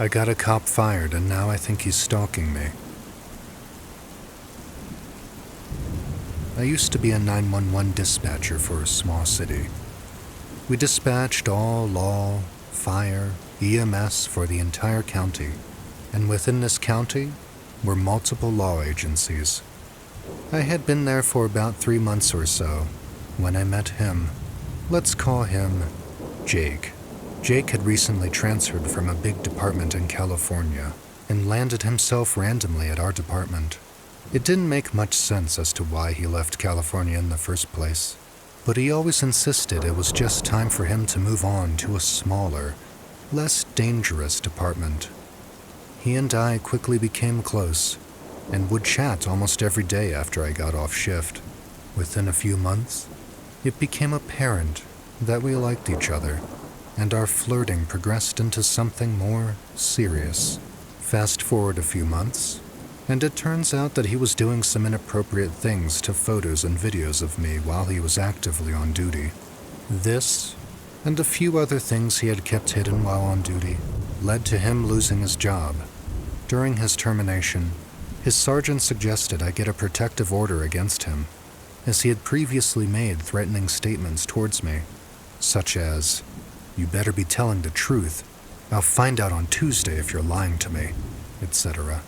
I got a cop fired and now I think he's stalking me. I used to be a 911 dispatcher for a small city. We dispatched all law, fire, EMS for the entire county, and within this county were multiple law agencies. I had been there for about 3 months or so when I met him. Let's call him Jake. Jake had recently transferred from a big department in California and landed himself randomly at our department. It didn't make much sense as to why he left California in the first place, but he always insisted it was just time for him to move on to a smaller, less dangerous department. He and I quickly became close and would chat almost every day after I got off shift. Within a few months, it became apparent that we liked each other, and our flirting progressed into something more serious. Fast forward a few months, and it turns out that he was doing some inappropriate things to photos and videos of me while he was actively on duty. This, and a few other things he had kept hidden while on duty, led to him losing his job. During his termination, his sergeant suggested I get a protective order against him, as he had previously made threatening statements towards me, such as, "You better be telling the truth. I'll find out on Tuesday if you're lying to me," etc.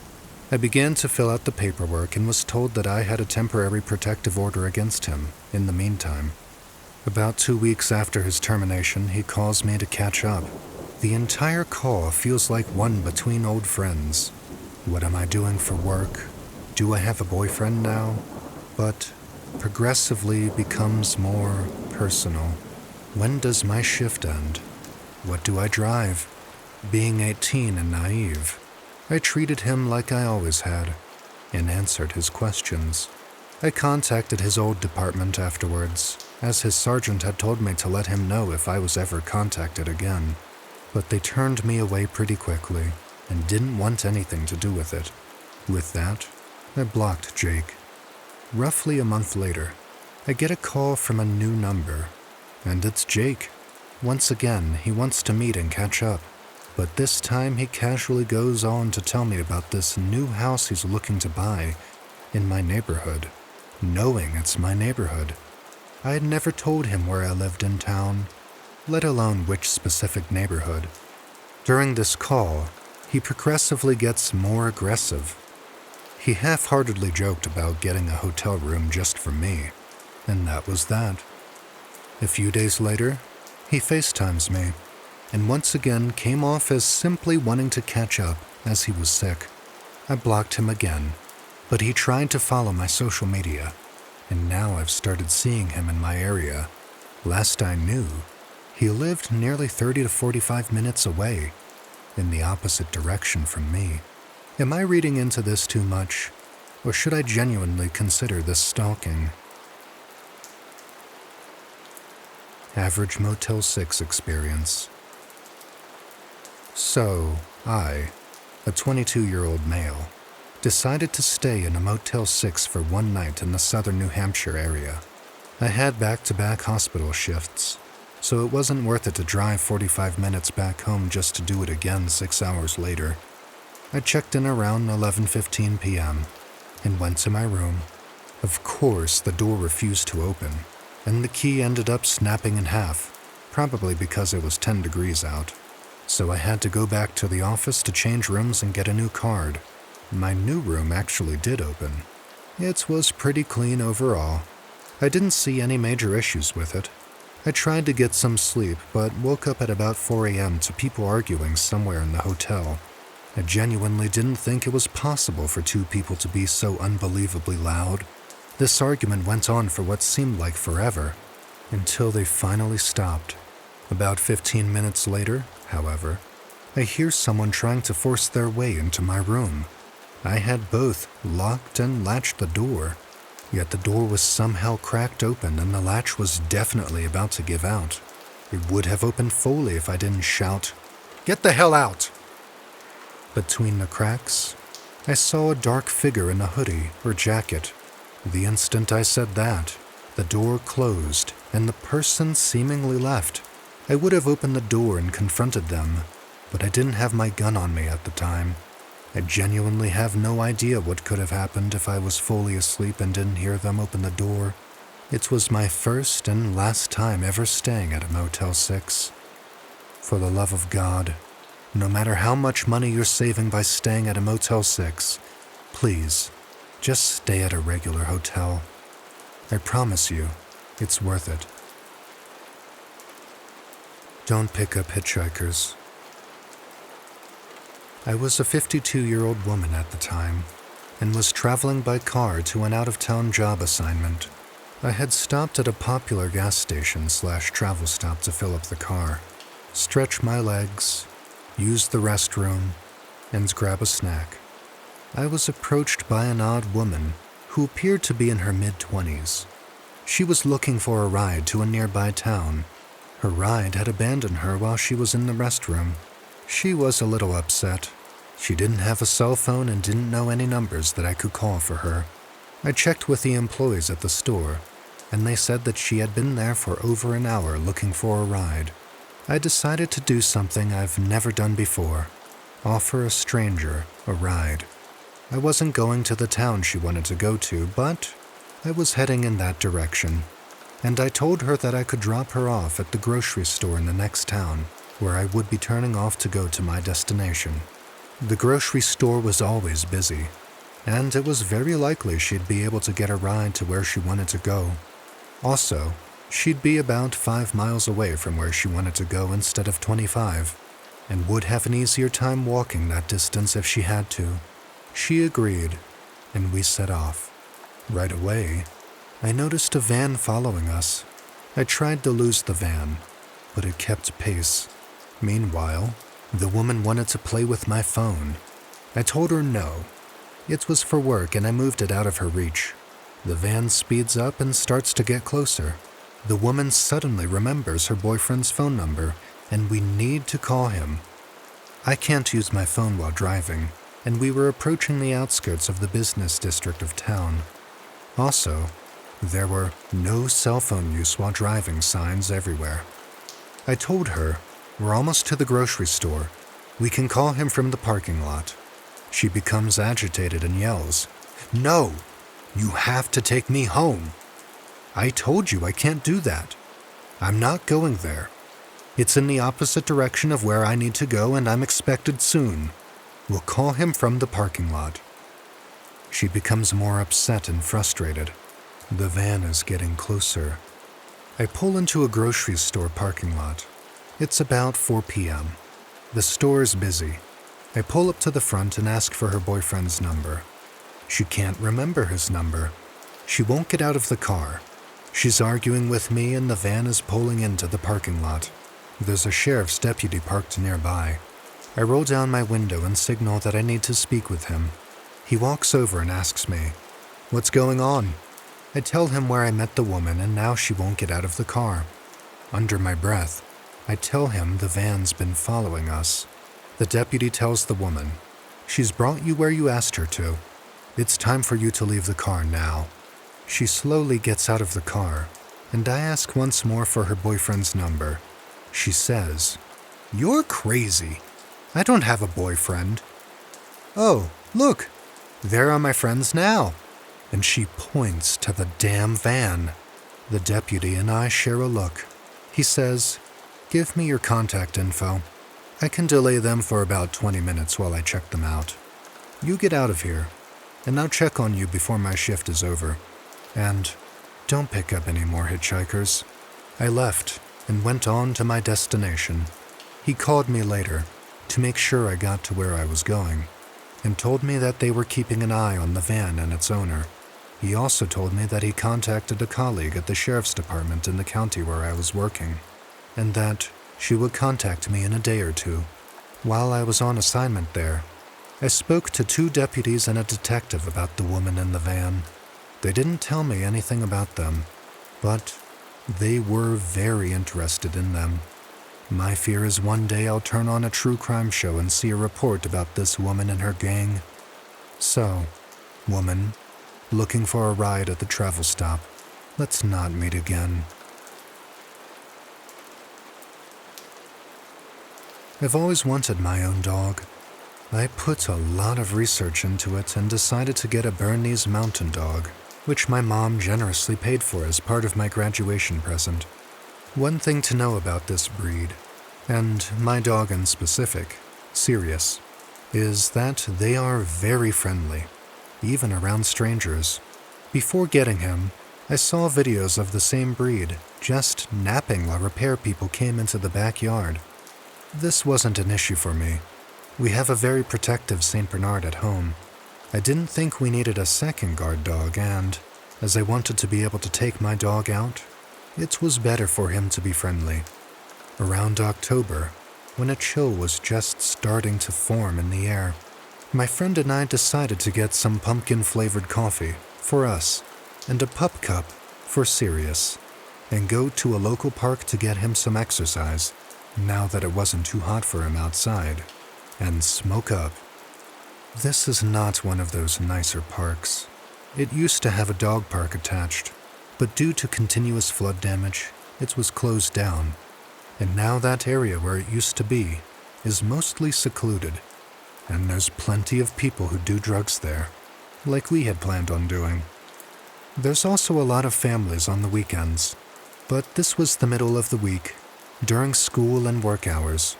I began to fill out the paperwork and was told that I had a temporary protective order against him in the meantime. About 2 weeks after his termination, he calls me to catch up. The entire call feels like one between old friends. What am I doing for work? Do I have a boyfriend now? But progressively becomes more personal. When does my shift end? What do I drive? Being 18 and naive, I treated him like I always had, and answered his questions. I contacted his old department afterwards, as his sergeant had told me to let him know if I was ever contacted again, but they turned me away pretty quickly and didn't want anything to do with it. With that, I blocked Jake. Roughly a month later, I get a call from a new number, and it's Jake. Once again, he wants to meet and catch up, but this time he casually goes on to tell me about this new house he's looking to buy in my neighborhood, knowing it's my neighborhood. I had never told him where I lived in town, let alone which specific neighborhood. During this call, he progressively gets more aggressive. He half-heartedly joked about getting a hotel room just for me, and that was that. A few days later, he FaceTimes me, and once again came off as simply wanting to catch up as he was sick. I blocked him again, but he tried to follow my social media, and now I've started seeing him in my area. Last I knew, he lived nearly 30 to 45 minutes away, in the opposite direction from me. Am I reading into this too much, or should I genuinely consider this stalking? Average Motel 6 experience. So, I, a 22-year-old male, decided to stay in a Motel 6 for one night in the southern New Hampshire area. I had back-to-back hospital shifts, so it wasn't worth it to drive 45 minutes back home just to do it again 6 hours later. I checked in around 11:15 p.m. and went to my room. Of course, the door refused to open, and the key ended up snapping in half, probably because it was 10 degrees out. So I had to go back to the office to change rooms and get a new card. My new room actually did open. It was pretty clean overall. I didn't see any major issues with it. I tried to get some sleep, but woke up at about 4 a.m. to people arguing somewhere in the hotel. I genuinely didn't think it was possible for two people to be so unbelievably loud. This argument went on for what seemed like forever, until they finally stopped. About 15 minutes later, however, I hear someone trying to force their way into my room. I had both locked and latched the door, yet the door was somehow cracked open and the latch was definitely about to give out. It would have opened fully if I didn't shout, "Get the hell out!" Between the cracks, I saw a dark figure in a hoodie or jacket. The instant I said that, the door closed and the person seemingly left. I would have opened the door and confronted them, but I didn't have my gun on me at the time. I genuinely have no idea what could have happened if I was fully asleep and didn't hear them open the door. It was my first and last time ever staying at a Motel 6. For the love of God, no matter how much money you're saving by staying at a Motel 6, please, just stay at a regular hotel. I promise you, it's worth it. Don't pick up hitchhikers. I was a 52-year-old woman at the time and was traveling by car to an out-of-town job assignment. I had stopped at a popular gas station/travel stop to fill up the car, stretch my legs, use the restroom, and grab a snack. I was approached by an odd woman who appeared to be in her mid-20s. She was looking for a ride to a nearby town. Her ride had abandoned her while she was in the restroom. She was a little upset. She didn't have a cell phone and didn't know any numbers that I could call for her. I checked with the employees at the store, and they said that she had been there for over an hour looking for a ride. I decided to do something I've never done before: offer a stranger a ride. I wasn't going to the town she wanted to go to, but I was heading in that direction, and I told her that I could drop her off at the grocery store in the next town, where I would be turning off to go to my destination. The grocery store was always busy, and it was very likely she'd be able to get a ride to where she wanted to go. Also, she'd be about 5 miles away from where she wanted to go instead of 25, and would have an easier time walking that distance if she had to. She agreed, and we set off. Right away, I noticed a van following us. I tried to lose the van, but it kept pace. Meanwhile, the woman wanted to play with my phone. I told her no. It was for work and I moved it out of her reach. The van speeds up and starts to get closer. The woman suddenly remembers her boyfriend's phone number, and we need to call him. I can't use my phone while driving, and we were approaching the outskirts of the business district of town. Also, there were no cell phone use while driving signs everywhere. I told her, we're almost to the grocery store. We can call him from the parking lot. She becomes agitated and yells, "No! You have to take me home." I told you I can't do that. I'm not going there. It's in the opposite direction of where I need to go and I'm expected soon. We'll call him from the parking lot. She becomes more upset and frustrated. The van is getting closer. I pull into a grocery store parking lot. It's about 4 p.m. The store is busy. I pull up to the front and ask for her boyfriend's number. She can't remember his number. She won't get out of the car. She's arguing with me and the van is pulling into the parking lot. There's a sheriff's deputy parked nearby. I roll down my window and signal that I need to speak with him. He walks over and asks me, "What's going on?" I tell him where I met the woman and now she won't get out of the car. Under my breath, I tell him the van's been following us. The deputy tells the woman, "She's brought you where you asked her to. It's time for you to leave the car now." She slowly gets out of the car, and I ask once more for her boyfriend's number. She says, "You're crazy. I don't have a boyfriend." "Oh, look, there are my friends now." And she points to the damn van. The deputy and I share a look. He says, "Give me your contact info. I can delay them for about 20 minutes while I check them out. You get out of here, and I'll check on you before my shift is over. And don't pick up any more hitchhikers." I left and went on to my destination. He called me later to make sure I got to where I was going, and told me that they were keeping an eye on the van and its owner. He also told me that he contacted a colleague at the sheriff's department in the county where I was working, and that she would contact me in a day or two. While I was on assignment there, I spoke to 2 deputies and a detective about the woman in the van. They didn't tell me anything about them, but they were very interested in them. My fear is one day I'll turn on a true crime show and see a report about this woman and her gang. So, woman, looking for a ride at the travel stop, let's not meet again. I've always wanted my own dog. I put a lot of research into it and decided to get a Bernese mountain dog, which my mom generously paid for as part of my graduation present. One thing to know about this breed, and my dog in specific, Sirius, is that they are very friendly, even around strangers. Before getting him, I saw videos of the same breed just napping while repair people came into the backyard. This wasn't an issue for me. We have a very protective St. Bernard at home. I didn't think we needed a second guard dog, and, as I wanted to be able to take my dog out, it was better for him to be friendly. Around October, when a chill was just starting to form in the air, my friend and I decided to get some pumpkin-flavored coffee for us and a pup cup for Sirius, and go to a local park to get him some exercise, now that it wasn't too hot for him outside, and smoke up. This is not one of those nicer parks. It used to have a dog park attached, but due to continuous flood damage, it was closed down, and now that area where it used to be is mostly secluded, and there's plenty of people who do drugs there, like we had planned on doing. There's also a lot of families on the weekends, but this was the middle of the week, during school and work hours,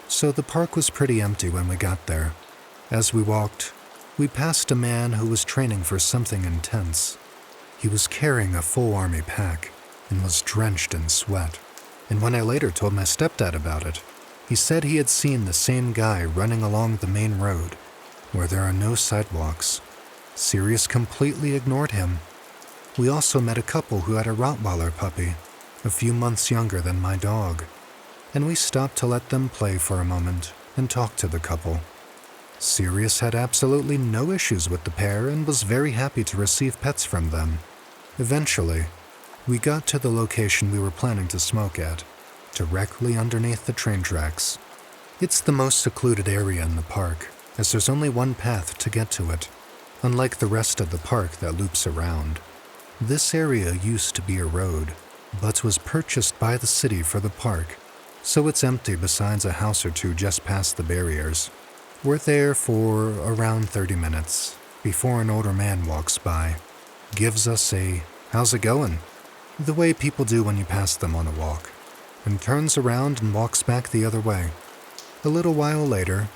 so the park was pretty empty when we got there. As we walked, we passed a man who was training for something intense. He was carrying a full army pack and was drenched in sweat, and when I later told my stepdad about it, he said he had seen the same guy running along the main road, where there are no sidewalks. Sirius completely ignored him. We also met a couple who had a Rottweiler puppy, a few months younger than my dog, and we stopped to let them play for a moment and talk to the couple. Sirius had absolutely no issues with the pair and was very happy to receive pets from them. Eventually, we got to the location we were planning to smoke at, directly underneath the train tracks. It's the most secluded area in the park, as there's only one path to get to it, unlike the rest of the park that loops around. This area used to be a road, but was purchased by the city for the park, so it's empty besides a house or two just past the barriers. We're there for around 30 minutes before an older man walks by, gives us a "how's it going?" the way people do when you pass them on a walk, and turns around and walks back the other way. A little while later,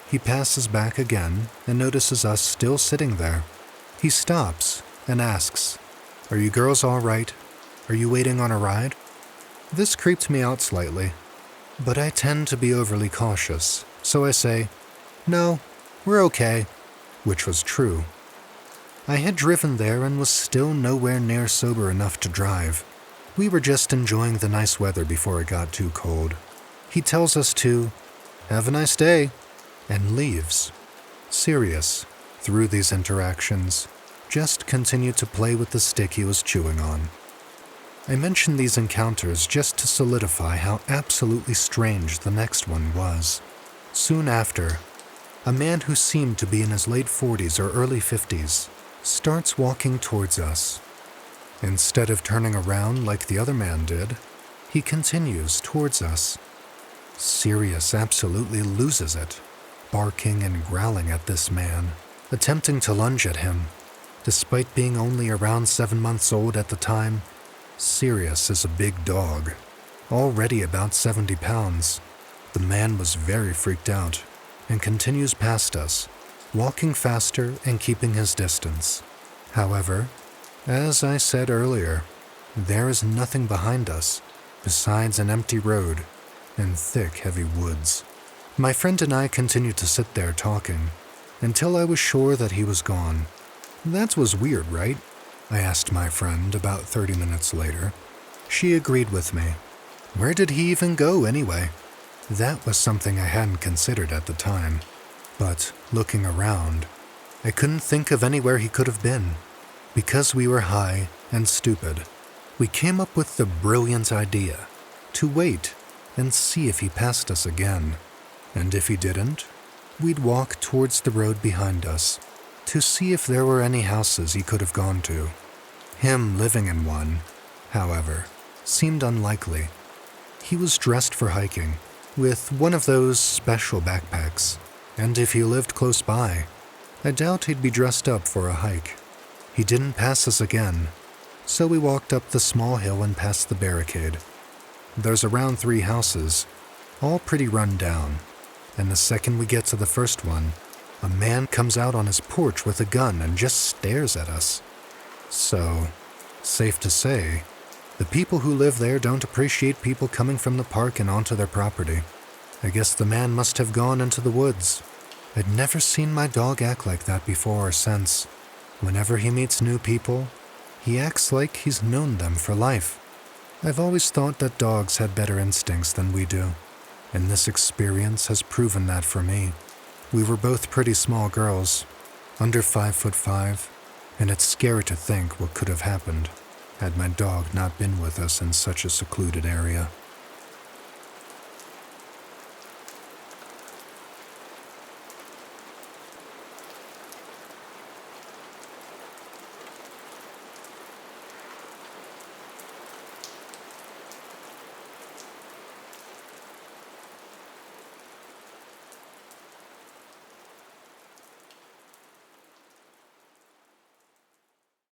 he passes back again and notices us still sitting there. He stops and asks, "Are you girls all right? Are you waiting on a ride?" This creeped me out slightly, but I tend to be overly cautious, so I say, "No, we're okay," which was true. I had driven there and was still nowhere near sober enough to drive. We were just enjoying the nice weather before it got too cold. He tells us to "have a nice day," and leaves. Sirius, through these interactions, just continued to play with the stick he was chewing on. I mention these encounters just to solidify how absolutely strange the next one was. Soon after, a man who seemed to be in his late 40s or early 50s starts walking towards us. Instead of turning around like the other man did, he continues towards us. Sirius absolutely loses it, barking and growling at this man, attempting to lunge at him. Despite being only around 7 months old at the time, Sirius is a big dog, already about 70 pounds. The man was very freaked out and continues past us, walking faster and keeping his distance. However, as I said earlier, there is nothing behind us besides an empty road and thick, heavy woods. My friend and I continued to sit there talking until I was sure that he was gone. "That was weird, right?" I asked my friend about 30 minutes later. She agreed with me. Where did he even go anyway? That was something I hadn't considered at the time. But looking around, I couldn't think of anywhere he could have been. Because we were high and stupid, we came up with the brilliant idea to wait and see if he passed us again. And if he didn't, we'd walk towards the road behind us to see if there were any houses he could have gone to. Him living in one, however, seemed unlikely. He was dressed for hiking, with one of those special backpacks, and if he lived close by, I doubt he'd be dressed up for a hike. He didn't pass us again, so we walked up the small hill and past the barricade. There's around 3 houses, all pretty run down, and the second we get to the first one, a man comes out on his porch with a gun and just stares at us. So, safe to say, the people who live there don't appreciate people coming from the park and onto their property. I guess the man must have gone into the woods. I'd never seen my dog act like that before or since. Whenever he meets new people, he acts like he's known them for life. I've always thought that dogs had better instincts than we do, and this experience has proven that for me. We were both pretty small girls, under 5'5", and it's scary to think what could have happened had my dog not been with us in such a secluded area.